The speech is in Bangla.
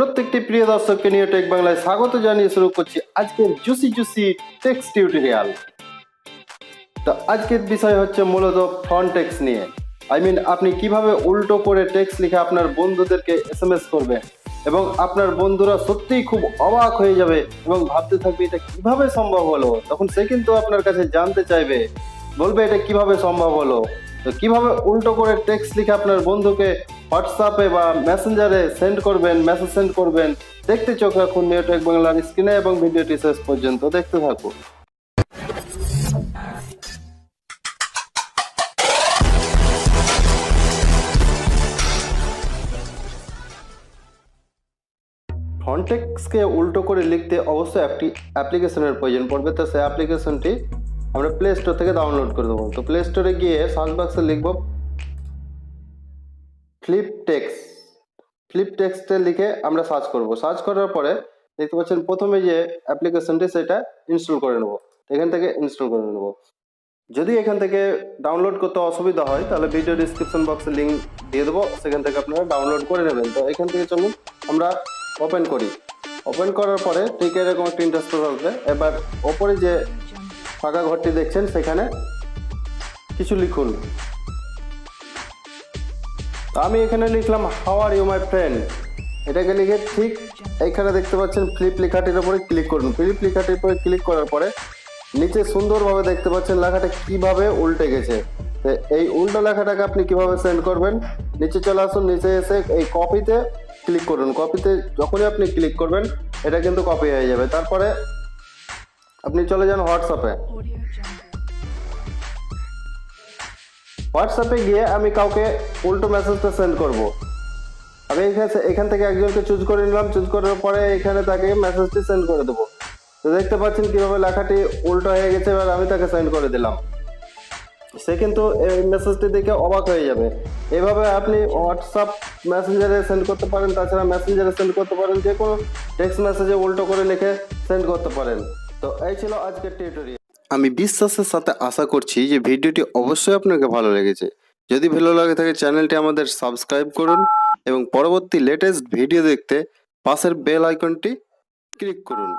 প্রত্যেকটি প্রিয় দর্শককে নিয়ে টেক বাংলায় স্বাগত জানিয়ে শুরু করছি আজকের জুসি টেক্সট টিউটোরিয়াল। তো আজকের বিষয় হচ্ছে মূলত ফন্ট টেক্সট নিয়ে। আপনি কিভাবে উল্টো করে টেক্সট লিখে আপনার বন্ধুদেরকে এসএমএস করবেন এবং আপনার বন্ধুরা সত্যিই খুব অবাক হয়ে যাবে এবং ভাবতে থাকবে এটা কিভাবে সম্ভব হলো। তখন সে কিন্তু আপনার কাছে জানতে চাইবে, বলবে এটা কিভাবে সম্ভব হলো। তো কিভাবে উল্টো করে টেক্সট লিখে আপনার বন্ধুকে হোয়াটসঅ্যাপে বা মেসেঞ্জারে মেসেজ সেন্ড করবেন, দেখতে চোখ রাখুন নিউ টেক বাংলার স্ক্রিনে এবং ভিডিওটি শেষ পর্যন্ত দেখতে থাকুন। ফন্ট টেক্সটকে উল্টো করে লিখতে অবশ্যই একটি অ্যাপ্লিকেশনের প্রয়োজন পড়বে। তো সেই অ্যাপ্লিকেশনটি আমরা প্লে স্টোর থেকে ডাউনলোড করে দেবো। তো প্লে স্টোরে গিয়ে সার্চ বক্সে লিখব ফ্লিপ টেক্সটে লিখে আমরা সার্চ করব। সার্চ করার পরে দেখতে পাচ্ছেন প্রথমে যে অ্যাপ্লিকেশনটি সেটা ইনস্টল করে নেব। এখান থেকে ইনস্টল করে নেব। যদি এখান থেকে ডাউনলোড করতে অসুবিধা হয় তাহলে ভিডিও ডিসক্রিপশন বক্সে লিঙ্ক দিয়ে দেবো, সেখান থেকে আপনারা ডাউনলোড করে নেবেন। তো এখান থেকে চলুন আমরা ওপেন করি। ওপেন করার পরে ঠিক এরকম একটা ইন্টারফেস আসবে। এবার ওপরে যে ফাঁকা ঘরটি দেখছেন সেখানে কিছু লিখুন। তো আমি এখানে লিখলাম how are you my friend. এটাকে লিখে ঠিক এইখানে দেখতে পাচ্ছেন ফ্লিপ লেখাটির উপরে ক্লিক করুন। ফ্লিপ লেখাটির উপরে ক্লিক করার পরে নিচে সুন্দরভাবে দেখতে পাচ্ছেন লেখাটা কিভাবে উল্টে গেছে। তো এই উল্টো লেখাটাকে আপনি কিভাবে সেন্ড করবেন, নিচে চলে আসুন। নিচে এসে এই কপিতে ক্লিক করুন। কপিতে যখনই আপনি ক্লিক করবেন এটা কিন্তু কপি হয়ে যাবে। তারপরে আপনি চলে যান হোয়াটসঅ্যাপে গিয়ে আমি কাউকে উল্টো মেসেজটা সেন্ড করব। আমি এখান থেকে একজনকে চুজ করে নিলাম। চুজ করার পরে এখানে তাকে মেসেজটি সেন্ড করে দেবো। তো দেখতে পাচ্ছেন কিভাবে লেখাটি উল্টো হয়ে গেছে। এবার আমি তাকে সেন্ড করে দিলাম। সে কিন্তু এই মেসেজটি দেখে অবাক হয়ে যাবে। এভাবে আপনি হোয়াটসঅ্যাপ মেসেঞ্জারে সেন্ড করতে পারেন, তাছাড়া মেসেঞ্জারে সেন্ড করতে পারেন, যে কোনো টেক্সট মেসেজে উল্টো করে লিখে সেন্ড করতে পারেন। তো এই ছিল আজকের টিউটোরিয়াল। আমি বিশ্বাসের সাথে আশা করছি যে ভিডিওটি অবশ্যই আপনাকে ভালো লেগেছে। যদি ভালো লাগে থাকে চ্যানেলটি আমাদের সাবস্ক্রাইব করুন এবং পরবর্তী লেটেস্ট ভিডিও দেখতে পাশের বেল আইকনটি ক্লিক করুন।